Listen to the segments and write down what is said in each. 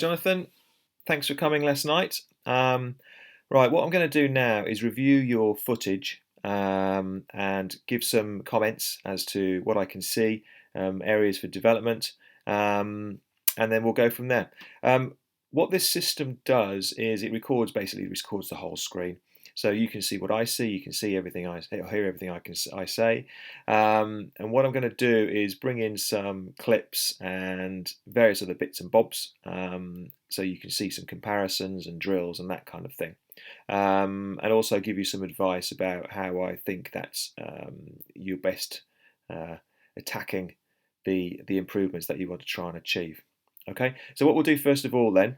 Jonathan. Thanks for coming last night. Right, what I'm going to do now is review your footage and give some comments as to what I can see, areas for development, and then we'll go from there. What this system does is it basically records the whole screen. So you can see what I see, you can see everything I hear everything I say, and what I'm going to do is bring in some clips and various other bits and bobs, so you can see some comparisons and drills and that kind of thing, and also give you some advice about how I think that's you're best attacking the improvements that you want to try and achieve. Okay, so what we'll do first of all then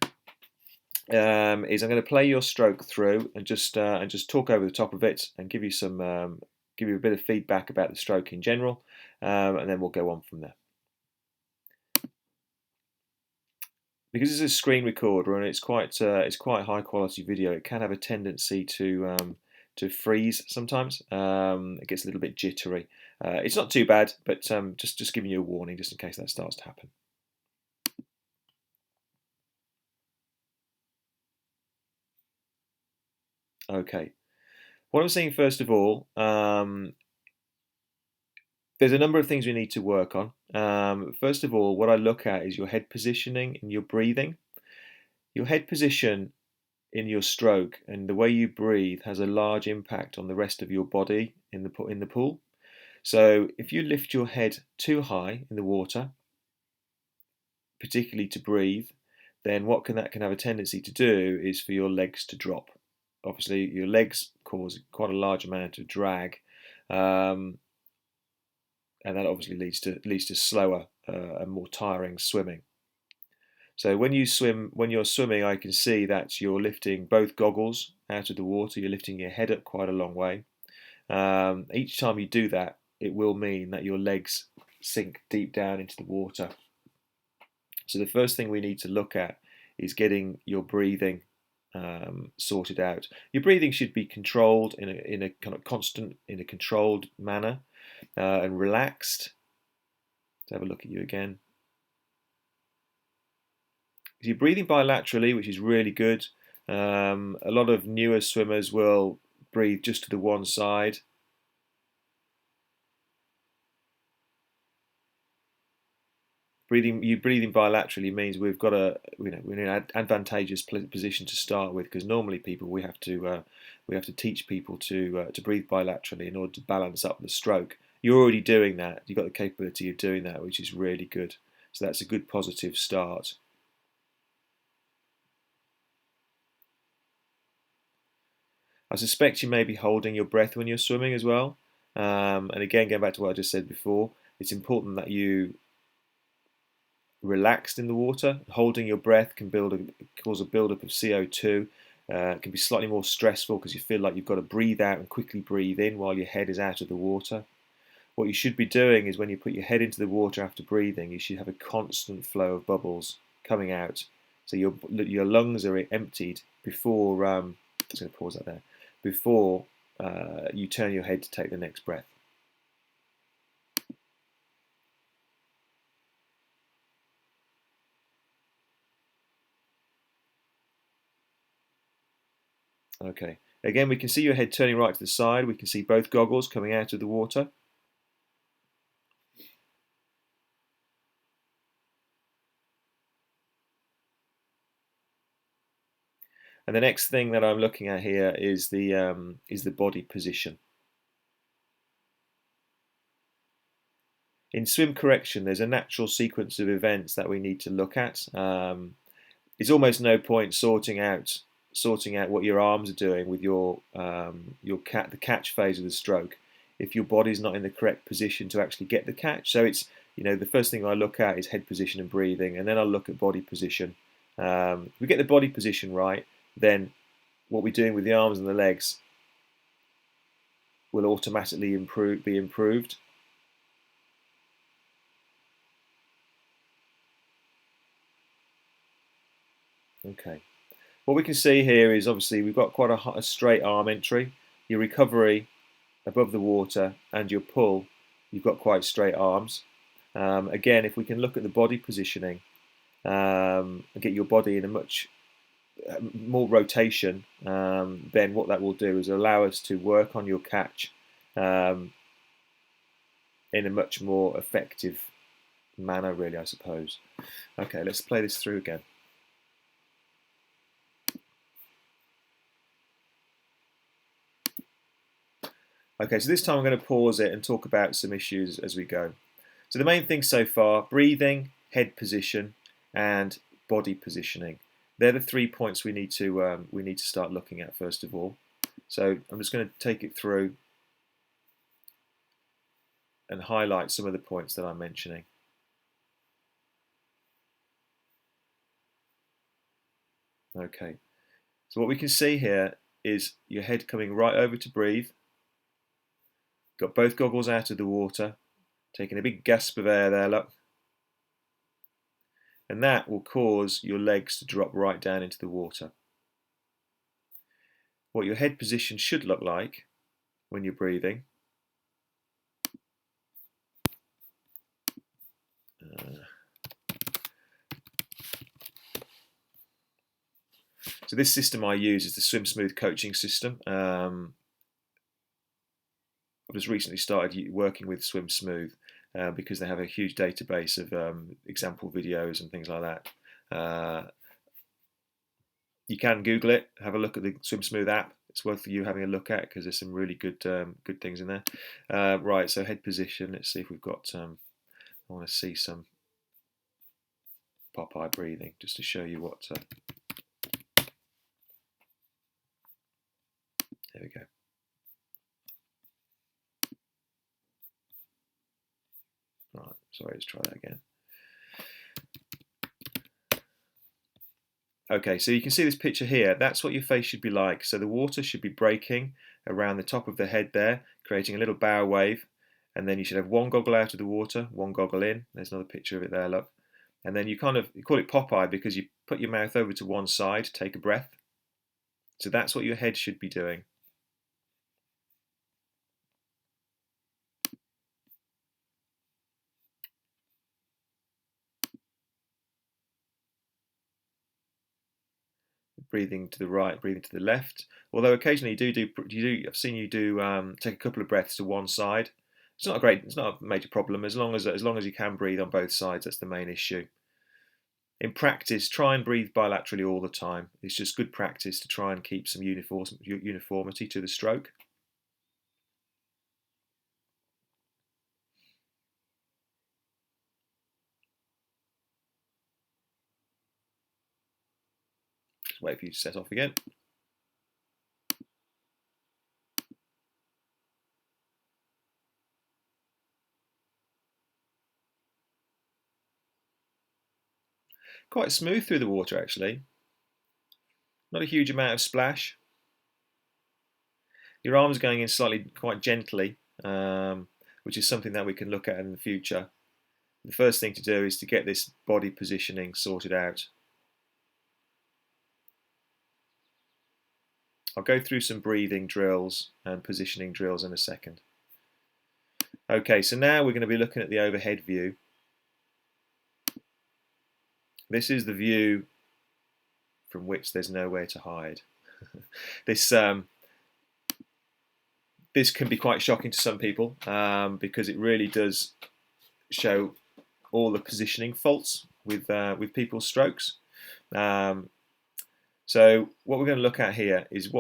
is I'm going to play your stroke through and just talk over the top of it and give you a bit of feedback about the stroke in general, and then we'll go on from there. Because it's a screen recorder and it's quite high quality video, it can have a tendency to freeze sometimes. It gets a little bit jittery. It's not too bad, but just giving you a warning just in case that starts to happen. Okay, what I'm saying first of all, there's a number of things we need to work on. First of all, what I look at is your head positioning and your breathing. Your head position in your stroke and the way you breathe has a large impact on the rest of your body in the pool. So if you lift your head too high in the water, particularly to breathe, then what that can have a tendency to do is for your legs to drop. Obviously, your legs cause quite a large amount of drag, and that obviously leads to slower and more tiring swimming. So when you're swimming, I can see that you're lifting both goggles out of the water. You're lifting your head up quite a long way. Each time you do that, it will mean that your legs sink deep down into the water. So the first thing we need to look at is getting your breathing sorted out. Your breathing should be controlled in a kind of constant, in a controlled manner, and relaxed. Let's have a look at you again. So you're breathing bilaterally, which is really good. A lot of newer swimmers will breathe just to the one side. Breathing bilaterally means we're in an advantageous position to start with, because normally we have to teach people to breathe bilaterally in order to balance up the stroke. You're already doing that. You've got the capability of doing that, which is really good. So that's a good positive start. I suspect you may be holding your breath when you're swimming as well. And again, going back to what I just said before, it's important that you relaxed in the water. Holding your breath can cause a buildup of CO2. It can be slightly more stressful because you feel like you've got to breathe out and quickly breathe in while your head is out of the water. What you should be doing is when you put your head into the water after breathing, you should have a constant flow of bubbles coming out. So your lungs are emptied before, I'm just going to pause that there, before you turn your head to take the next breath. Okay, again we can see your head turning right to the side. We can see both goggles coming out of the water. And the next thing that I'm looking at here is the body position. In swim correction, there's a natural sequence of events that we need to look at. It's almost no point sorting out what your arms are doing with the catch phase of the stroke if your body's not in the correct position to actually get the catch. So it's, the first thing I look at is head position and breathing, and then I'll look at body position. If we get the body position right, then what we're doing with the arms and the legs will automatically be improved. Okay. What we can see here is obviously we've got quite a straight arm entry. Your recovery above the water and your pull, you've got quite straight arms. Again, if we can look at the body positioning, and get your body in a much more rotation, then what that will do is allow us to work on your catch in a much more effective manner, really, I suppose. Okay, let's play this through again. Okay, so this time I'm going to pause it and talk about some issues as we go. So the main things so far: breathing, head position, and body positioning. They're the 3 points we need to start looking at first of all. So I'm just going to take it through and highlight some of the points that I'm mentioning. Okay, so what we can see here is your head coming right over to breathe. Got both goggles out of the water, taking a big gasp of air there, look. And that will cause your legs to drop right down into the water. What your head position should look like when you're breathing. So this system I use is the Swim Smooth coaching system. I've just recently started working with Swim Smooth because they have a huge database of example videos and things like that. You can Google it, have a look at the Swim Smooth app. It's worth you having a look at because there's some really good things in there. Right, so head position. Let's see if we've got. I want to see some Popeye breathing just to show you what. There we go. Right, sorry, let's try that again. Okay, so you can see this picture here. That's what your face should be like. So the water should be breaking around the top of the head there, creating a little bow wave. And then you should have one goggle out of the water, one goggle in. There's another picture of it there, look. And then you call it Popeye because you put your mouth over to one side, take a breath. So that's what your head should be doing. Breathing to the right, breathing to the left. Although occasionally I've seen you do take a couple of breaths to one side. It's not a major problem as long as you can breathe on both sides. That's the main issue. In practice, try and breathe bilaterally all the time. It's just good practice to try and keep some uniformity to the stroke. Just wait for you to set off again. Quite smooth through the water actually. Not a huge amount of splash. Your arms going in slightly, quite gently, which is something that we can look at in the future. The first thing to do is to get this body positioning sorted out. I'll go through some breathing drills and positioning drills in a second. Okay, so now we're going to be looking at the overhead view. This is the view from which there's nowhere to hide. This can be quite shocking to some people because it really does show all the positioning faults with people's strokes. So what we're going to look at here is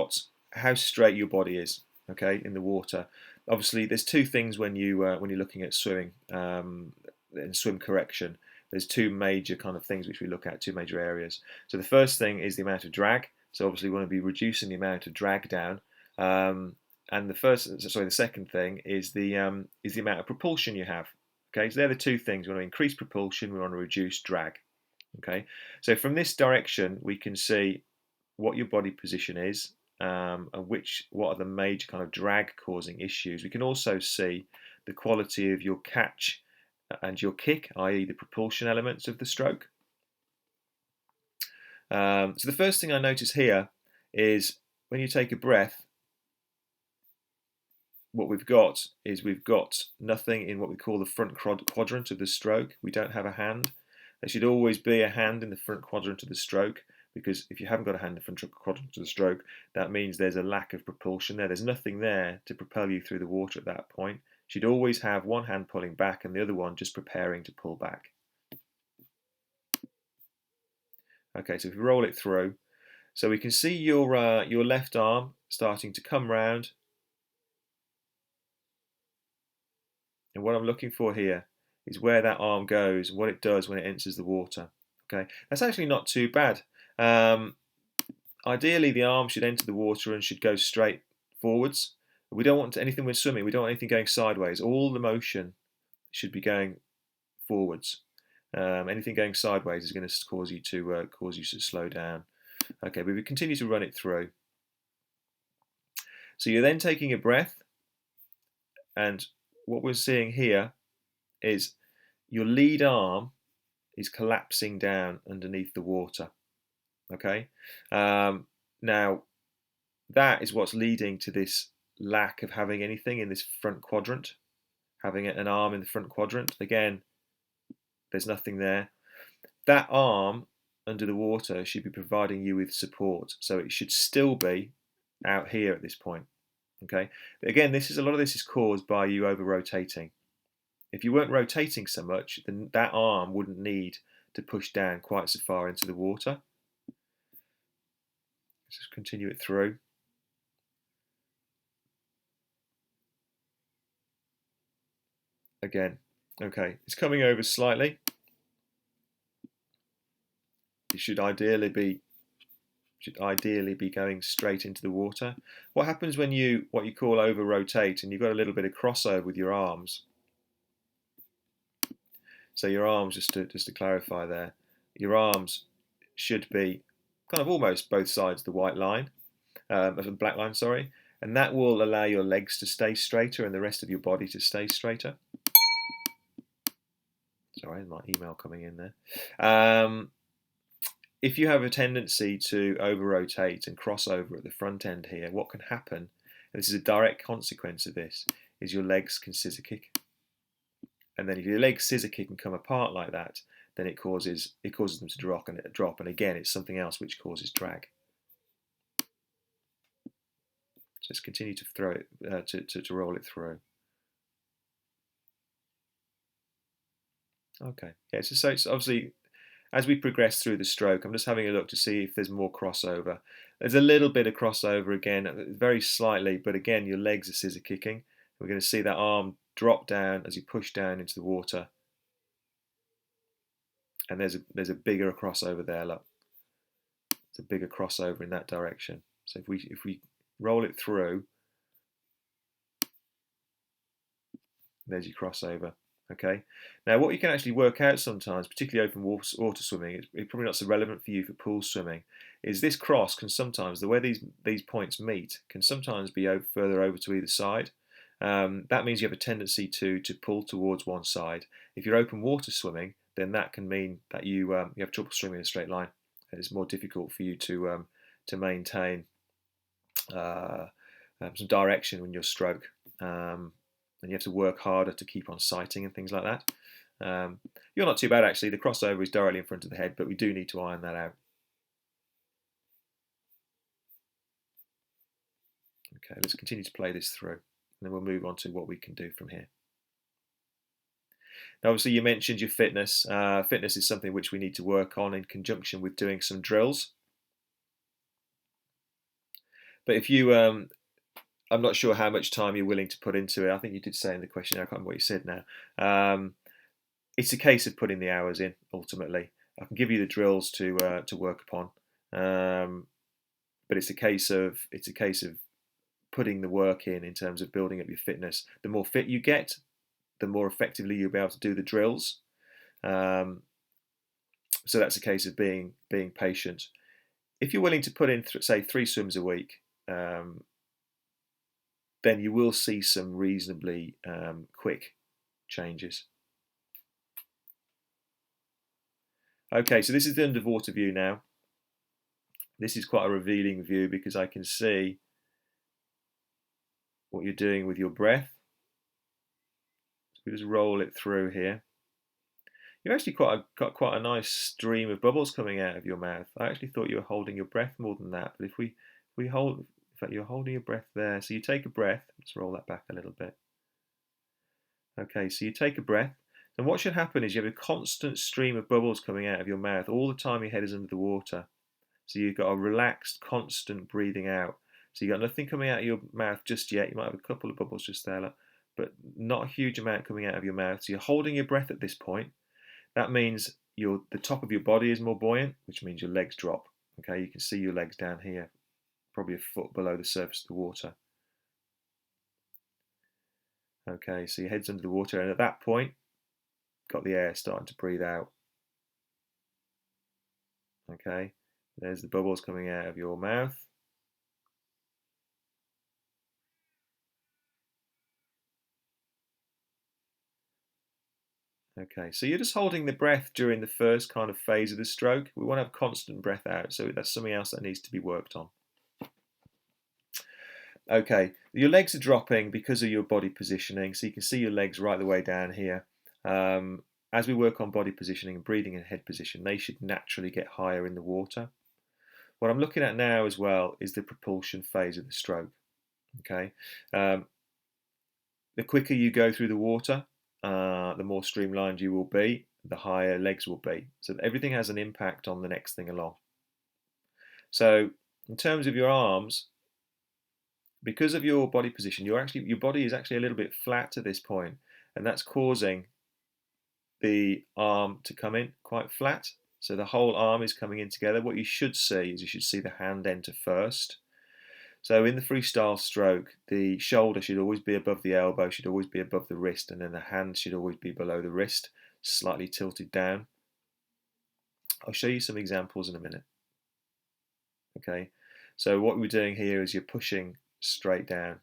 how straight your body is, okay, in the water. Obviously, there's two things when you're looking at swimming and swim correction. There's two major kind of things which we look at, two major areas. So the first thing is the amount of drag. So obviously, we want to be reducing the amount of drag down. And the second thing is the amount of propulsion you have. Okay, so they're the two things. We want to increase propulsion. We want to reduce drag. Okay, so from this direction, we can see what your body position is and what are the major kind of drag causing issues. We can also see the quality of your catch and your kick, i.e. the propulsion elements of the stroke. So the first thing I notice here is when you take a breath, what we've got is nothing in what we call the front quadrant of the stroke. We don't have a hand. There should always be a hand in the front quadrant of the stroke, because if you haven't got a hand in the front quadrant of the stroke, that means there's a lack of propulsion there. There's nothing there to propel you through the water at that point. You should always have one hand pulling back and the other one just preparing to pull back. Okay, so if we roll it through, so we can see your left arm starting to come round. And what I'm looking for here is where that arm goes, what it does when it enters the water. Okay, that's actually not too bad. Ideally, the arm should enter the water and should go straight forwards. We don't want anything when swimming. We don't want anything going sideways. All the motion should be going forwards. Anything going sideways is going to cause you to slow down. Okay, but we continue to run it through. So you're then taking a breath, and what we're seeing here is your lead arm is collapsing down underneath the water. Okay, now that is what's leading to this lack of having anything in this front quadrant, having an arm in the front quadrant. Again, there's nothing there. That arm under the water should be providing you with support, so it should still be out here at this point. Okay, but again, a lot of this is caused by you over rotating. If you weren't rotating so much, then that arm wouldn't need to push down quite so far into the water. Let's just continue it through. Again, okay, it's coming over slightly. It should ideally be going straight into the water. What happens when you what you call over rotate and you've got a little bit of crossover with your arms? So your arms, just to clarify there, your arms should be kind of almost both sides of the white line, of the black line, sorry, and that will allow your legs to stay straighter and the rest of your body to stay straighter. Sorry, my email coming in there. If you have a tendency to over-rotate and cross over at the front end here, what can happen, and this is a direct consequence of this, is your legs can scissor kick. And then if your legs scissor kick and come apart like that, then it causes them to drop, and again, it's something else which causes drag. So let's continue to throw it, to roll it through. Okay, yeah, so it's obviously, as we progress through the stroke, I'm just having a look to see if there's more crossover. There's a little bit of crossover again, very slightly, but again, your legs are scissor kicking. We're going to see that arm drop down as you push down into the water. And there's a bigger crossover there, look. It's a bigger crossover in that direction. So if we roll it through, there's your crossover. Okay. Now, what you can actually work out sometimes, particularly open water swimming, it's probably not so relevant for you for pool swimming, is this cross can sometimes, the way these points meet, can sometimes be further over to either side. That means you have a tendency to pull towards one side. If you're open water swimming, then that can mean that you have trouble swimming in a straight line. And it's more difficult for you to maintain some direction when you're stroke. And you have to work harder to keep on sighting and things like that. You're not too bad actually. The crossover is directly in front of the head, but we do need to iron that out. Okay, let's continue to play this through, and then we'll move on to what we can do from here. Now, obviously, you mentioned your fitness. Fitness is something which we need to work on in conjunction with doing some drills. But if you I'm not sure how much time you're willing to put into it. I think you did say in the question, I can't remember what you said now. It's a case of putting the hours in, ultimately. I can give you the drills to work upon, but it's a case of putting the work in terms of building up your fitness. The more fit you get, the more effectively you'll be able to do the drills. So that's a case of being patient. If you're willing to put in, say, 3 swims a week, then you will see some reasonably quick changes. Okay, so this is the underwater view now. This is quite a revealing view because I can see what you're doing with your breath. So we just roll it through here. You've actually got quite a nice stream of bubbles coming out of your mouth. I actually thought you were holding your breath more than that, but if we hold, in fact, you're holding your breath there. So you take a breath. Let's roll that back a little bit. Okay, so you take a breath, and what should happen is you have a constant stream of bubbles coming out of your mouth all the time your head is under the water. So you've got a relaxed, constant breathing out. So you've got nothing coming out of your mouth just yet. You might have a couple of bubbles just there, but not a huge amount coming out of your mouth. So you're holding your breath at this point. That means the top of your body is more buoyant, which means your legs drop. Okay, you can see your legs down here, probably a foot below the surface of the water. Okay, so your head's under the water, and at that point, got the air starting to breathe out. Okay, there's the bubbles coming out of your mouth. Okay, so you're just holding the breath during the first kind of phase of the stroke. We want to have constant breath out, so that's something else that needs to be worked on. Okay, your legs are dropping because of your body positioning, so you can see your legs right the way down here. As we work on body positioning and breathing and head position, they should naturally get higher in the water. What I'm looking at now as well is the propulsion phase of the stroke. Okay, the quicker you go through the water, the more streamlined you will be, the higher legs will be. So everything has an impact on the next thing along. So in terms of your arms, because of your body position, your body is actually a little bit flat at this point, and that's causing the arm to come in quite flat. So the whole arm is coming in together. What you should see is you should see the hand enter first. So in the freestyle stroke, the shoulder should always be above the elbow, should always be above the wrist, and then the hand should always be below the wrist, slightly tilted down. I'll show you some examples in a minute. Okay, so what we're doing here is you're pushing straight down.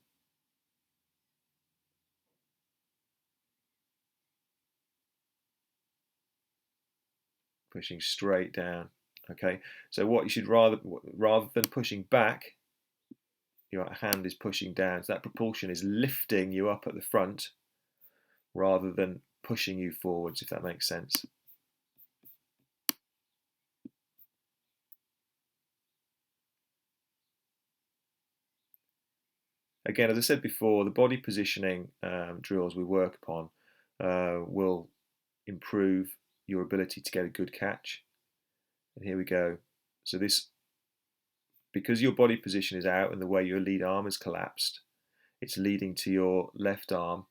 Pushing straight down. Okay, so what you should rather than pushing back, your hand is pushing down. So that propulsion is lifting you up at the front rather than pushing you forwards, if that makes sense. Again, as I said before, the body positioning drills we work upon will improve your ability to get a good catch. And here we go. So this, because your body position is out and the way your lead arm is collapsed, it's leading to your left arm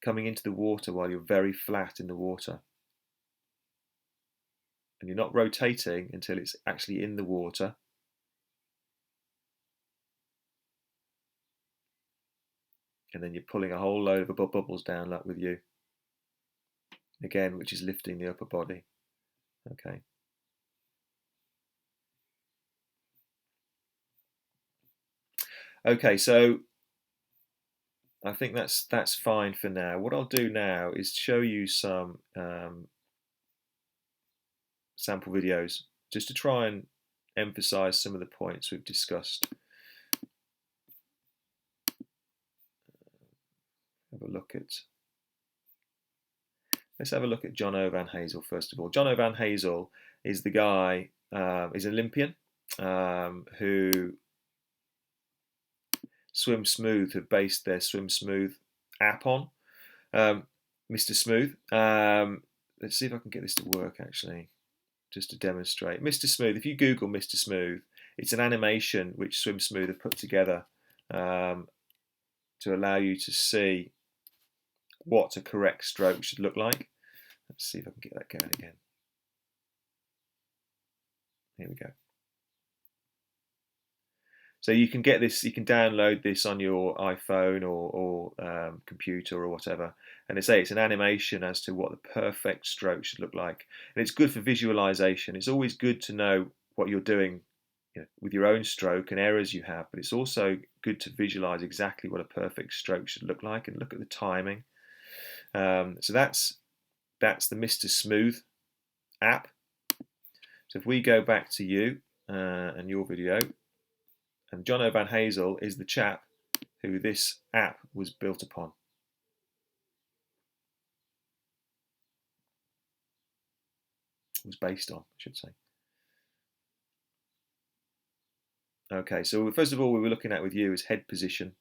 coming into the water while you're very flat in the water. And you're not rotating until it's actually in the water. And then you're pulling a whole load of bubbles down like with you. Again, which is lifting the upper body. Okay. Okay, so I think that's fine for now. What I'll do now is show you some sample videos just to try and emphasize some of the points we've discussed. Let's have a look at Jono Van Hazel first of all. Jono Van Hazel is the guy, is an Olympian who Swim Smooth have based their Swim Smooth app on. Mr. Smooth. Let's see if I can get this to work actually, just to demonstrate. Mr. Smooth, if you Google Mr. Smooth, it's an animation which Swim Smooth have put together to allow you to see what a correct stroke should look like. Let's see if I can get that going again. Here we go. So you can get this, you can download this on your iPhone or computer or whatever, and they say it's an animation as to what the perfect stroke should look like. And it's good for visualization. It's always good to know what you're doing, you know, with your own stroke and errors you have, but it's also good to visualize exactly what a perfect stroke should look like and look at the timing. So that's the Mr. Smooth app. So if we go back to you and your video, and Jono Van Hazel is the chap who this app was built upon. was based on, I should say. Okay, so first of all, we were looking at with you is head position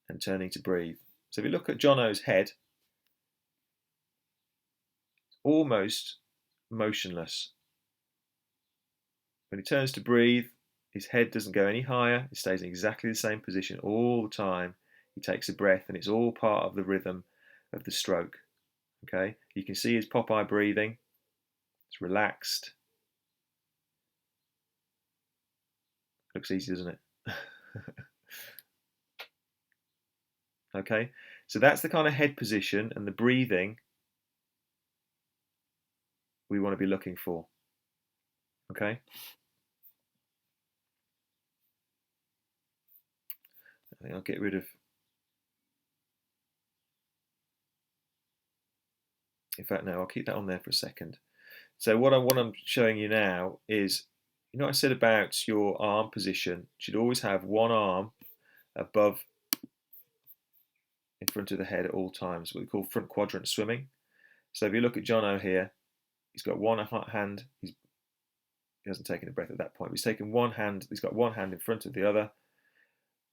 and turning to breathe. So if you look at Jono's head, almost motionless. When he turns to breathe, his head doesn't go any higher. It stays in exactly the same position all the time. He takes a breath, and it's all part of the rhythm of the stroke. Okay, you can see his Popeye breathing. It's relaxed. Looks easy, doesn't it? Okay, so that's the kind of head position and the breathing we want to be looking for. Okay. I think I'll get rid of. In fact, no, I'll keep that on there for a second. So what I'm showing you now is, you know, what I said about your arm position. You should always have one arm above, in front of the head at all times. What we call front quadrant swimming. So if you look at Jono here, he's got one hand. He hasn't taken a breath at that point. He's taken one hand. He's got one hand in front of the other.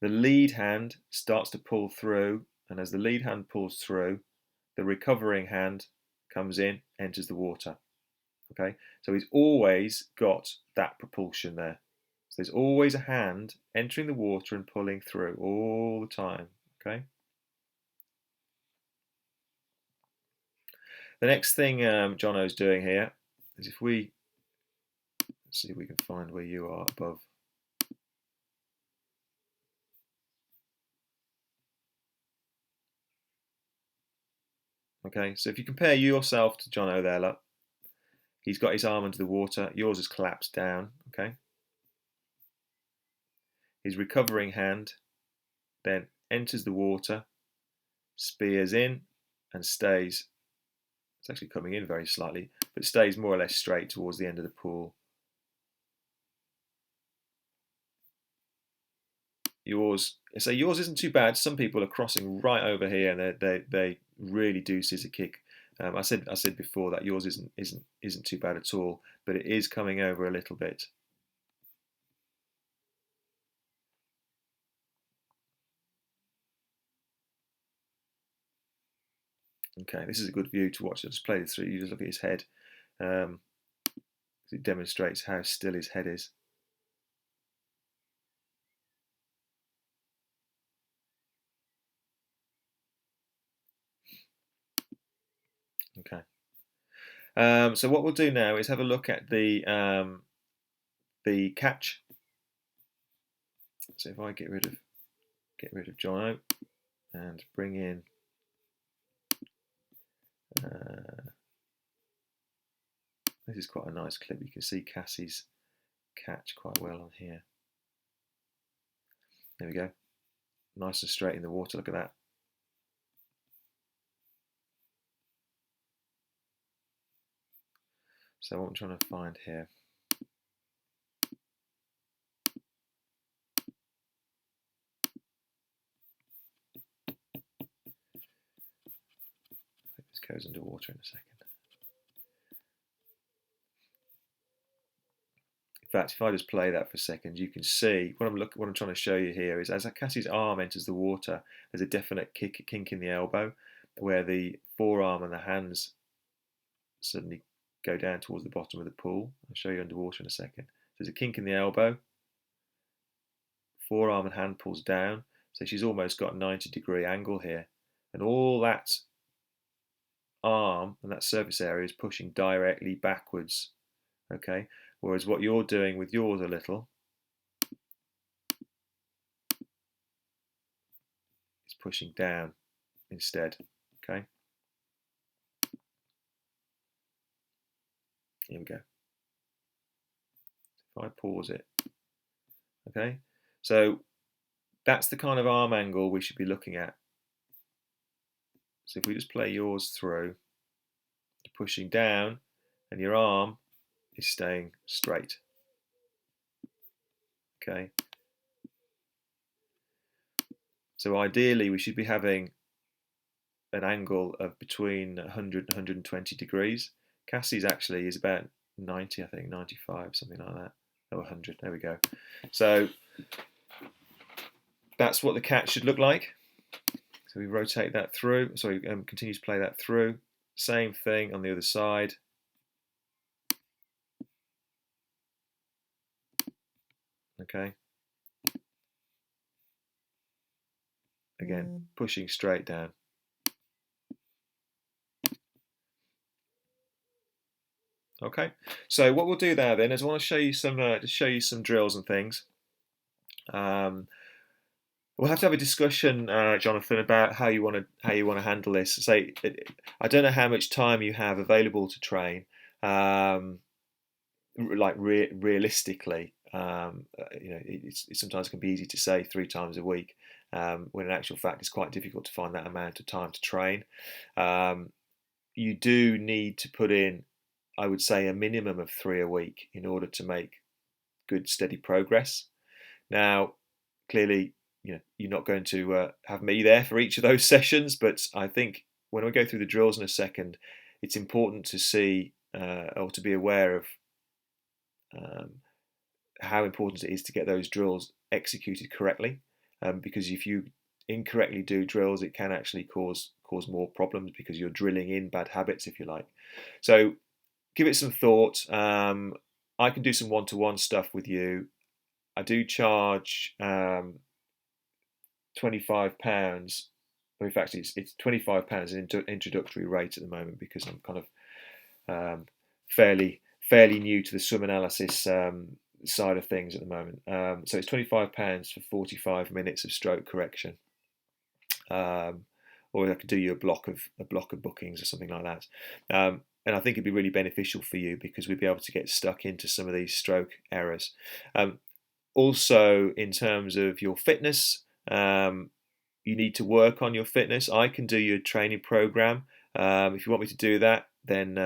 The lead hand starts to pull through, and as the lead hand pulls through, the recovering hand comes in, enters the water. Okay, so he's always got that propulsion there. So there's always a hand entering the water and pulling through all the time. Okay. The next thing Jono's doing here is, if we see if we can find where you are above. Okay, so if you compare yourself to Jono there, look, he's got his arm under the water. Yours has collapsed down. Okay. His recovering hand then enters the water, spears in, and stays. It's actually coming in very slightly, but stays more or less straight towards the end of the pool. Yours isn't too bad. Some people are crossing right over here, and they really do scissor kick. I said before that yours isn't too bad at all, but it is coming over a little bit. Okay, this is a good view to watch. I'll just play this through. You just look at his head. It demonstrates how still his head is. Okay. So what we'll do now is have a look at the catch. So if I get rid of Jono and bring in this is quite a nice clip. You can see Cassie's catch quite well on here. There we go. Nice and straight in the water. Look at that. So what I'm trying to find here. I think this goes underwater in a second. In fact, if I just play that for a second, you can see what I'm trying to show you here is, as Cassie's arm enters the water, there's a definite kink in the elbow, where the forearm and the hands suddenly go down towards the bottom of the pool. I'll show you underwater in a second. There's a kink in the elbow, forearm and hand pulls down, so she's almost got a 90-degree angle here, and all that arm and that surface area is pushing directly backwards. Okay, whereas what you're doing with yours a little is pushing down instead. Okay, here we go. If I pause it, okay, so that's the kind of arm angle we should be looking at. So if we just play yours through, you're pushing down and your arm is staying straight. Okay. So ideally we should be having an angle of between 100 and 120 degrees. Cassie's actually is about 90, I think, 95, something like that. Oh, 100, there we go. So that's what the cat should look like. So we rotate that through, sorry, continue to play that through. Same thing on the other side. Okay. Again, pushing straight down. Okay, so what we'll do there then is I want to show you some drills and things. We'll have to have a discussion, Jonathan, about how you want to handle this. Say, I don't know how much time you have available to train, like realistically. It sometimes can be easy to say 3 times a week, when in actual fact it's quite difficult to find that amount of time to train. You do need to put in, I would say, a minimum of 3 a week in order to make good, steady progress. Now, clearly, you're not going to have me there for each of those sessions, but I think when we go through the drills in a second, it's important to see or to be aware of how important it is to get those drills executed correctly, because if you incorrectly do drills, it can actually cause more problems because you're drilling in bad habits, if you like. So give it some thought. I can do some one-to-one stuff with you. I do charge £25. In fact, it's £25 an introductory rate at the moment because I'm kind of fairly new to the swim analysis side of things at the moment. So it's £25 for 45 minutes of stroke correction, or I could do you a block of bookings or something like that. And I think it'd be really beneficial for you because we'd be able to get stuck into some of these stroke errors. Also, in terms of your fitness, you need to work on your fitness. I can do your training program. If you want me to do that, then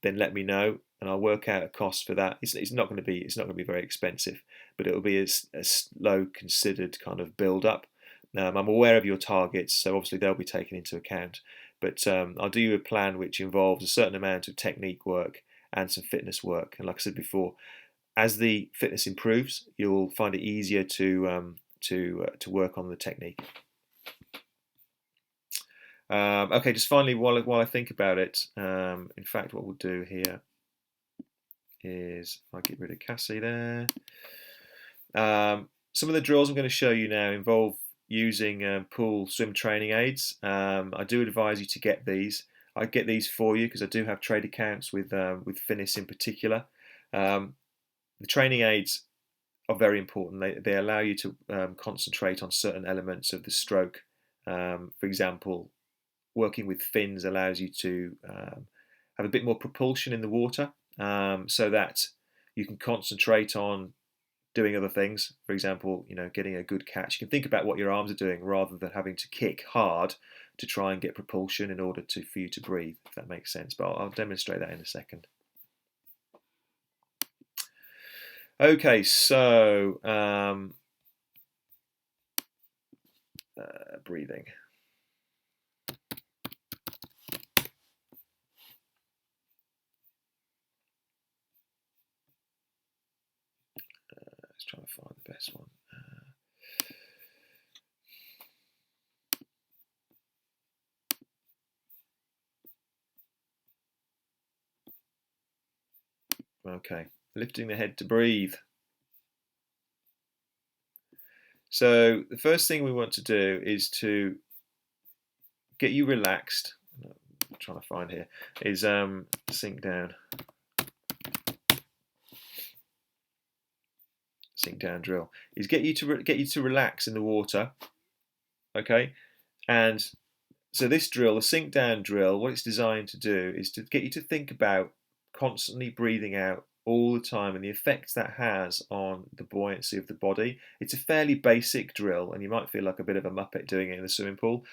let me know, and I'll work out a cost for that. It's not going to be very expensive, but it'll be a slow, considered kind of build up. I'm aware of your targets, so obviously they'll be taken into account. But I'll do you a plan which involves a certain amount of technique work and some fitness work. And like I said before, as the fitness improves, you'll find it easier to work on the technique. Okay, just finally, while I think about it, in fact, what we'll do here is I'll get rid of Cassie there. Some of the drills I'm going to show you now involve using pool swim training aids. I do advise you to get these. I get these for you because I do have trade accounts with Finis in particular. The training aids are very important. They allow you to concentrate on certain elements of the stroke. For example, working with fins allows you to have a bit more propulsion in the water, so that you can concentrate on doing other things. For example, getting a good catch. You can think about what your arms are doing rather than having to kick hard to try and get propulsion in order for you to breathe, if that makes sense. But I'll demonstrate that in a second. Okay, so breathing. Let's try and find the best one. Okay, lifting the head to breathe. So the first thing we want to do is to get you relaxed. I'm trying to find here is sink down. Sink down drill is get you to relax in the water. Okay, and so this drill, the sink down drill, what it's designed to do is to get you to think about constantly breathing out all the time and the effects that has on the buoyancy of the body. It's a fairly basic drill, and you might feel like a bit of a muppet doing it in the swimming pool.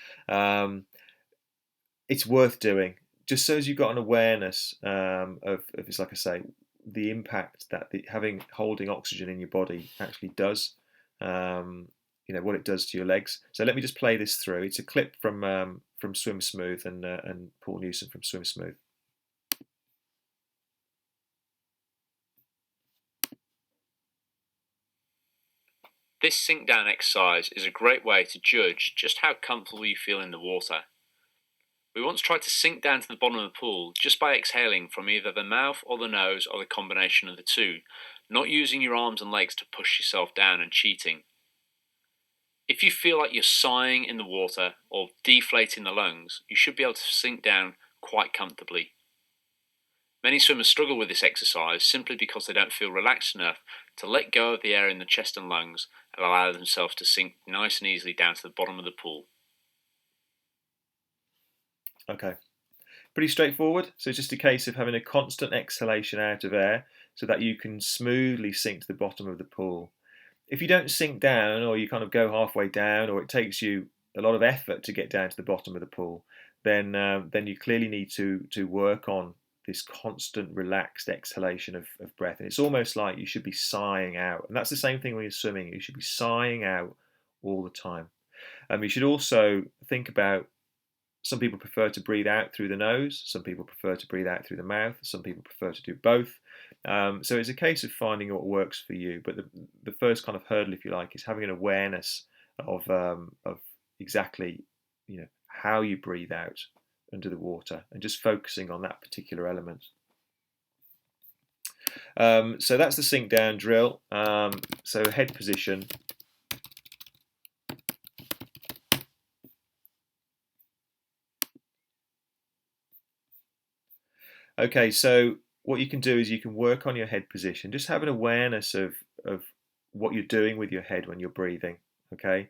It's worth doing, just so as you've got an awareness of it's like I say, the impact that holding oxygen in your body actually does. What it does to your legs. So let me just play this through. It's a clip from Swim Smooth and Paul Newsome from Swim Smooth. This sink down exercise is a great way to judge just how comfortable you feel in the water. We want to try to sink down to the bottom of the pool just by exhaling from either the mouth or the nose or the combination of the two, not using your arms and legs to push yourself down and cheating. If you feel like you're sighing in the water or deflating the lungs, you should be able to sink down quite comfortably. Many swimmers struggle with this exercise simply because they don't feel relaxed enough to let go of the air in the chest and lungs and allow themselves to sink nice and easily down to the bottom of the pool. Okay, pretty straightforward. So it's just a case of having a constant exhalation out of air so that you can smoothly sink to the bottom of the pool. If you don't sink down, or you kind of go halfway down, or it takes you a lot of effort to get down to the bottom of the pool, then you clearly need to work on this constant relaxed exhalation of breath. And it's almost like you should be sighing out. And that's the same thing when you're swimming. You should be sighing out all the time. You should also think about, some people prefer to breathe out through the nose, some people prefer to breathe out through the mouth, some people prefer to do both. So it's a case of finding what works for you. But the first kind of hurdle, if you like, is having an awareness of exactly, how you breathe out under the water, and just focusing on that particular element. So that's the sink down drill. So head position. Okay, so what you can do is you can work on your head position. Just have an awareness of what you're doing with your head when you're breathing. Okay,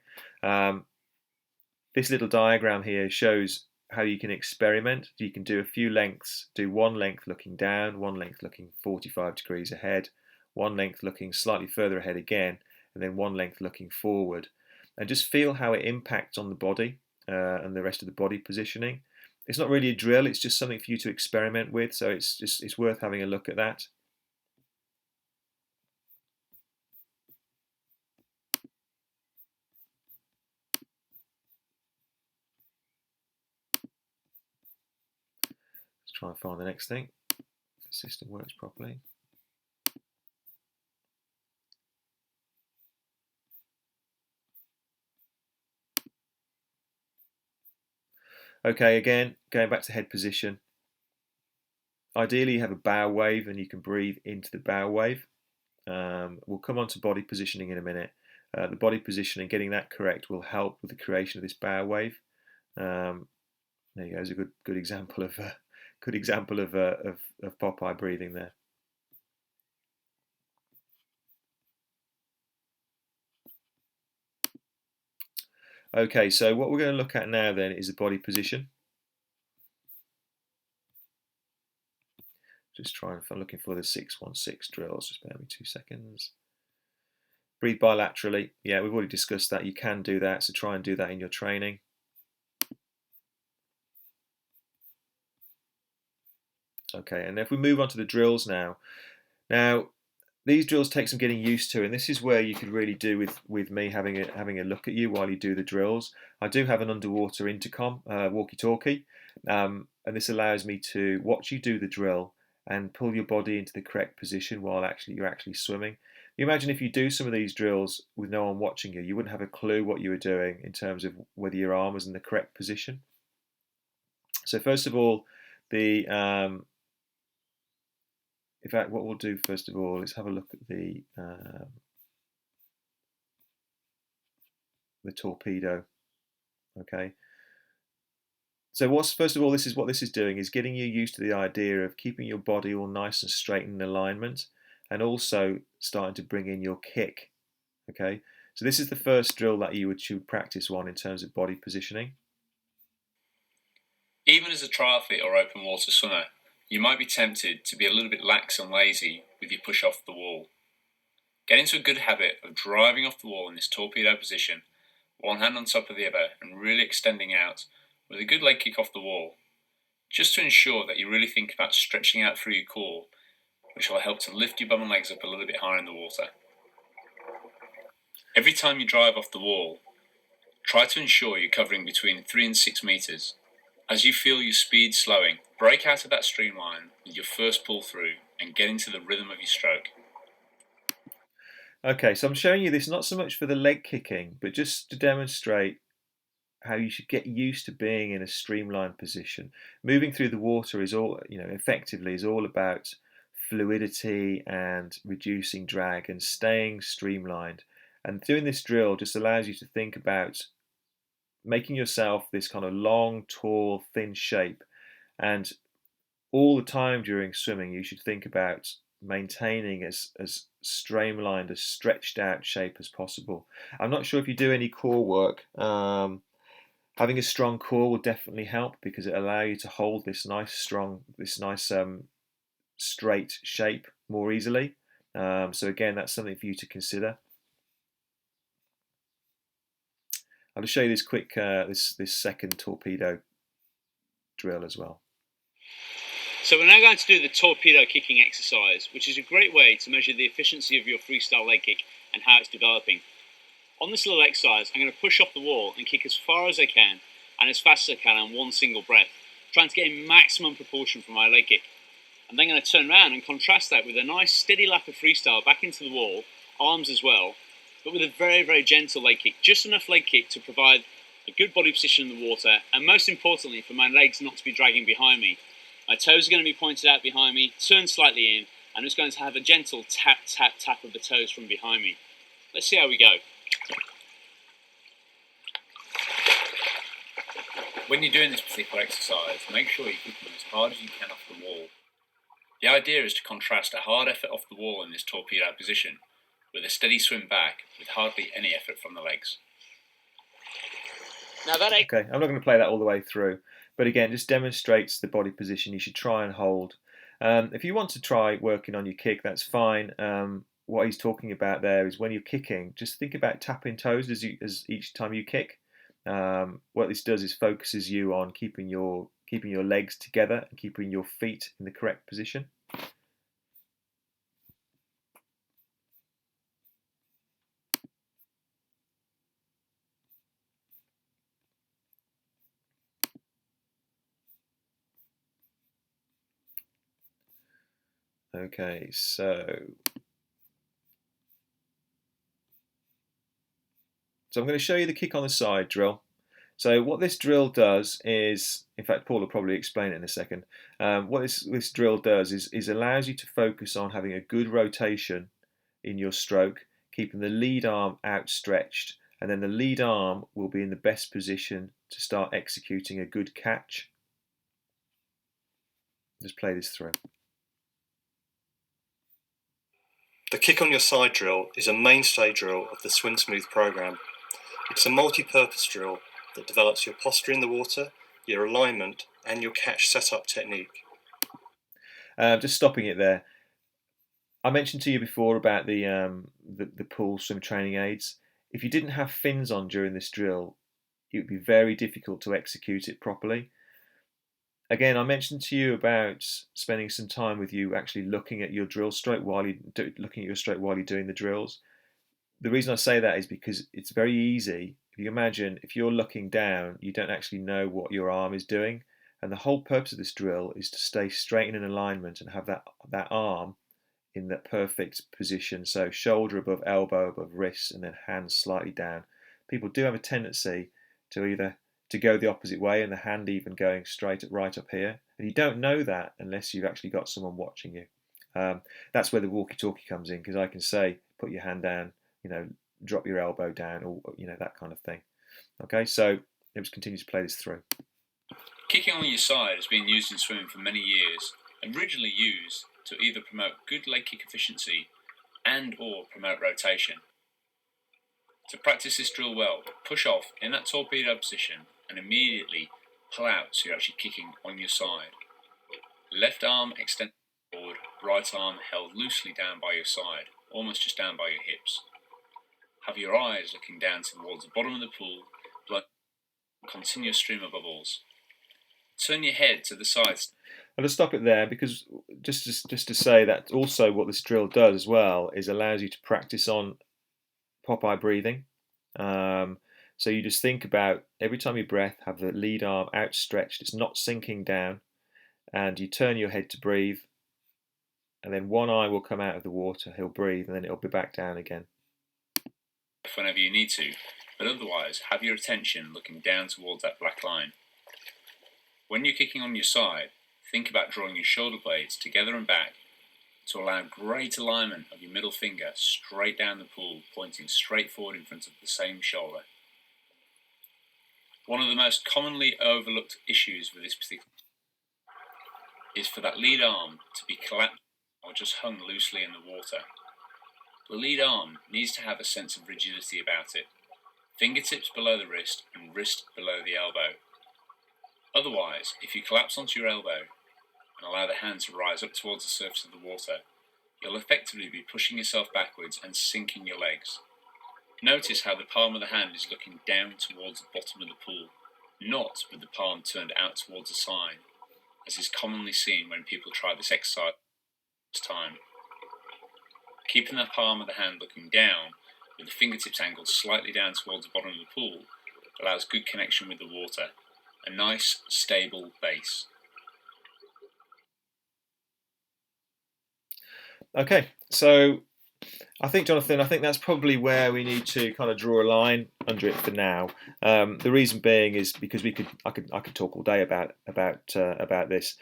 this little diagram here shows how you can experiment. You can do a few lengths. Do one length looking down, one length looking 45 degrees ahead, one length looking slightly further ahead again, and then one length looking forward. And just feel how it impacts on the body and the rest of the body positioning. It's not really a drill, it's just something for you to experiment with, so it's worth having a look at that. Let's try and find the next thing. If the system works properly. Okay, again, going back to head position. Ideally, you have a bow wave and you can breathe into the bow wave. We'll come on to body positioning in a minute. The body positioning, getting that correct, will help with the creation of this bow wave. There you go. There's a good example of of Popeye breathing there. Okay, so what we're going to look at now then is the body position. Just trying, if I'm looking for the 616 drills, just bear with me 2 seconds. Breathe bilaterally. Yeah, we've already discussed that. You can do that, so try and do that in your training. Okay, and if we move on to the drills now. Now, these drills take some getting used to, and this is where you could really do with me having a look at you while you do the drills. I do have an underwater intercom, walkie-talkie, and this allows me to watch you do the drill and pull your body into the correct position while you're actually swimming. You imagine if you do some of these drills with no one watching you, you wouldn't have a clue what you were doing in terms of whether your arm was in the correct position. So first of all, in fact, what we'll do first of all is have a look at the torpedo. Okay. So first of all, this is doing is getting you used to the idea of keeping your body all nice and straight in alignment, and also starting to bring in your kick. Okay. So this is the first drill that you would practice on in terms of body positioning. Even as a triathlete or open water swimmer, you might be tempted to be a little bit lax and lazy with your push off the wall. Get into a good habit of driving off the wall in this torpedo position, one hand on top of the other and really extending out with a good leg kick off the wall, just to ensure that you really think about stretching out through your core, which will help to lift your bum and legs up a little bit higher in the water. Every time you drive off the wall, try to ensure you're covering between 3 and 6 meters. As you feel your speed slowing, break out of that streamline with your first pull through and get into the rhythm of your stroke. Okay, so I'm showing you this not so much for the leg kicking, but just to demonstrate how you should get used to being in a streamlined position. Moving through the water is all, effectively is all about fluidity and reducing drag and staying streamlined. And doing this drill just allows you to think about making yourself this kind of long, tall, thin shape. And all the time during swimming, you should think about maintaining as streamlined, as stretched out shape as possible. I'm not sure if you do any core work. Having a strong core will definitely help because it allows you to hold this nice, strong, straight shape more easily. So again, that's something for you to consider. I'll just show you this quick, this second torpedo drill as well. So we're now going to do the torpedo kicking exercise, which is a great way to measure the efficiency of your freestyle leg kick and how it's developing. On this little exercise, I'm going to push off the wall and kick as far as I can and as fast as I can on one single breath, trying to get a maximum proportion from my leg kick. I'm then going to turn around and contrast that with a nice steady lap of freestyle back into the wall, arms as well, but with a very, very gentle leg kick, just enough leg kick to provide a good body position in the water, and most importantly for my legs not to be dragging behind me. My toes are going to be pointed out behind me, turned slightly in, and I'm just going to have a gentle tap, tap, tap of the toes from behind me. Let's see how we go. When you're doing this particular exercise, make sure you kick them as hard as you can off the wall. The idea is to contrast a hard effort off the wall in this torpedo position with a steady swim back with hardly any effort from the legs. Now Okay, I'm not going to play that all the way through, but again, just demonstrates the body position you should try and hold. If you want to try working on your kick, that's fine. What he's talking about there is when you're kicking, just think about tapping toes as each time you kick. What this does is focuses you on keeping your legs together and keeping your feet in the correct position. Okay, so I'm going to show you the kick on the side drill. So what this drill does is, in fact, Paul will probably explain it in a second. What this drill does is allows you to focus on having a good rotation in your stroke, keeping the lead arm outstretched, and then the lead arm will be in the best position to start executing a good catch. Just play this through. The kick on your side drill is a mainstay drill of the Swim Smooth program. It's a multi-purpose drill that develops your posture in the water, your alignment, and your catch setup technique. Just stopping it there. I mentioned to you before about the pool swim training aids. If you didn't have fins on during this drill, it would be very difficult to execute it properly. Again, I mentioned to you about spending some time with you actually looking at your drill stroke while you're doing the drills. The reason I say that is because it's very easy. If you imagine, if you're looking down, you don't actually know what your arm is doing. And the whole purpose of this drill is to stay straight in alignment and have that arm in that perfect position. So shoulder above elbow, above wrist, and then hands slightly down. People do have a tendency to go the opposite way and the hand even going straight right up here. And you don't know that unless you've actually got someone watching you. That's where the walkie-talkie comes in, because I can say, put your hand down, drop your elbow down, or that kind of thing. Okay, so let's continue to play this through. Kicking on your side has been used in swimming for many years, originally used to either promote good leg kick efficiency and or promote rotation. To practice this drill well, push off in that torpedo position and immediately pull out so you're actually kicking on your side. Left arm extended forward, right arm held loosely down by your side, almost just down by your hips. Have your eyes looking down towards the bottom of the pool, blowing a continuous stream of bubbles. Turn your head to the sides. I'll just stop it there because just to say that also what this drill does as well is allows you to practice on Popeye breathing. So you just think about every time you breath, have the lead arm outstretched, it's not sinking down, and you turn your head to breathe. and then one eye will come out of the water. He'll breathe, and then it'll be back down again. Whenever you need to, but otherwise have your attention looking down towards that black line. When you're kicking on your side, think about drawing your shoulder blades together and back to allow great alignment of your middle finger straight down the pool, pointing straight forward in front of the same shoulder. One of the most commonly overlooked issues with this particular is for that lead arm to be collapsed or just hung loosely in the water. The lead arm needs to have a sense of rigidity about it, fingertips below the wrist and wrist below the elbow. Otherwise, if you collapse onto your elbow and allow the hand to rise up towards the surface of the water, you'll effectively be pushing yourself backwards and sinking your legs. Notice how the palm of the hand is looking down towards the bottom of the pool, not with the palm turned out towards the side, as is commonly seen when people try this exercise this time. Keeping the palm of the hand looking down, with the fingertips angled slightly down towards the bottom of the pool, allows good connection with the water, a nice, stable base. Okay, so I think, Jonathan, that's probably where we need to kind of draw a line under it for now. The reason being is because I could talk all day about this,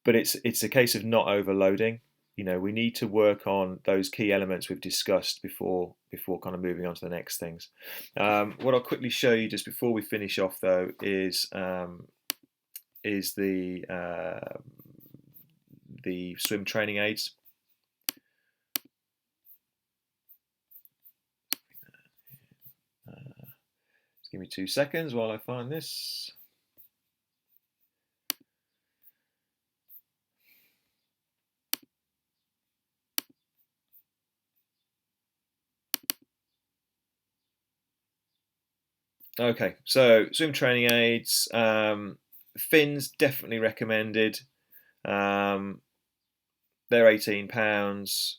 but it's a case of not overloading. You know, we need to work on those key elements we've discussed before kind of moving on to the next things. What I'll quickly show you just before we finish off, though, is the swim training aids. Give me 2 seconds while I find this. Okay, so swim training aids, fins definitely recommended. They're £18.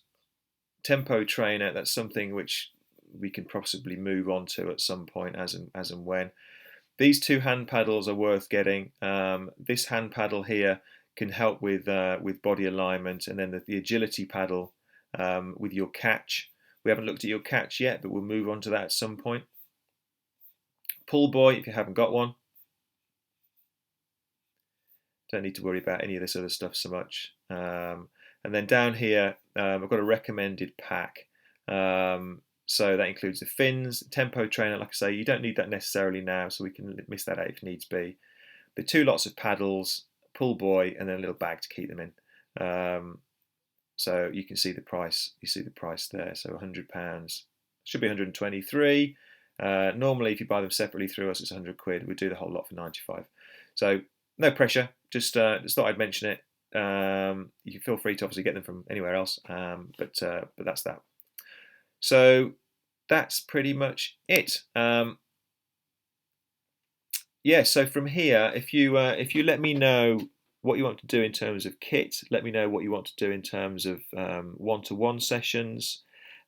Tempo trainer, that's something which we can possibly move on to at some point as and when. These 2 hand paddles are worth getting. This hand paddle here can help with body alignment, and then the agility paddle with your catch. We haven't looked at your catch yet, but we'll move on to that at some point. Pull buoy, if you haven't got one. Don't need to worry about any of this other stuff so much. And then down here, I've got a recommended pack. So that includes the fins, tempo trainer. Like I say, you don't need that necessarily now, so we can miss that out if needs be. The 2 lots of paddles, pull buoy, and then a little bag to keep them in. So you can see the price. You see the price there. So £100 should be 123. Normally, if you buy them separately through us, it's £100. We do the whole lot for 95. So no pressure. Just thought I'd mention it. You can feel free to obviously get them from anywhere else, but that's that. So that's pretty much it. Yeah. So from here, if you let me know what you want to do in terms of kit, let me know what you want to do in terms of one-to-one sessions.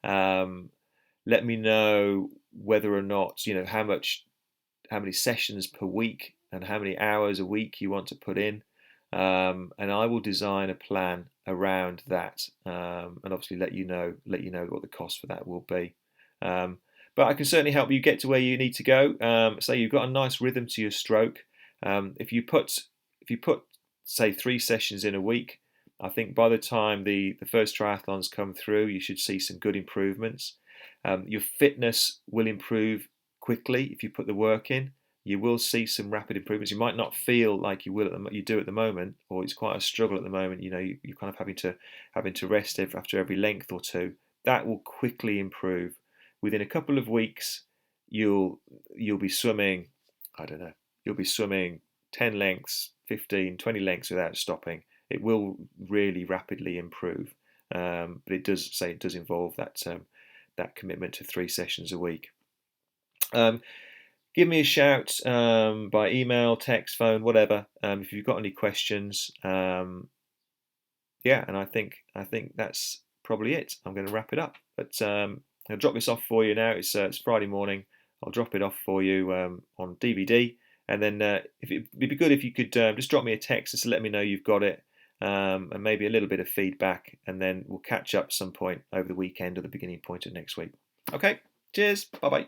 Let me know whether or not how many sessions per week and how many hours a week you want to put in, and I will design a plan around that, and obviously let you know what the cost for that will be. But I can certainly help you get to where you need to go. Say you've got a nice rhythm to your stroke. If you put say 3 sessions in a week, I think by the time the first triathlons come through, you should see some good improvements. Your fitness will improve quickly if you put the work in. You will see some rapid improvements. You might not feel like you do at the moment, or it's quite a struggle at the moment. You're kind of having to rest after every length or two. That will quickly improve. Within a couple of weeks, you'll be swimming. I don't know. You'll be swimming 10 lengths, 15, 20 lengths without stopping. It will really rapidly improve. But it does involve that commitment to 3 sessions a week. Give me a shout by email, text, phone, whatever, if you've got any questions. And I think that's probably it. I'm going to wrap it up. But I'll drop this off for you now. It's Friday morning. I'll drop it off for you on DVD. And then it'd be good if you could just drop me a text just to let me know you've got it. and maybe a little bit of feedback, and then we'll catch up some point over the weekend or the beginning point of next week. Okay, cheers, bye bye.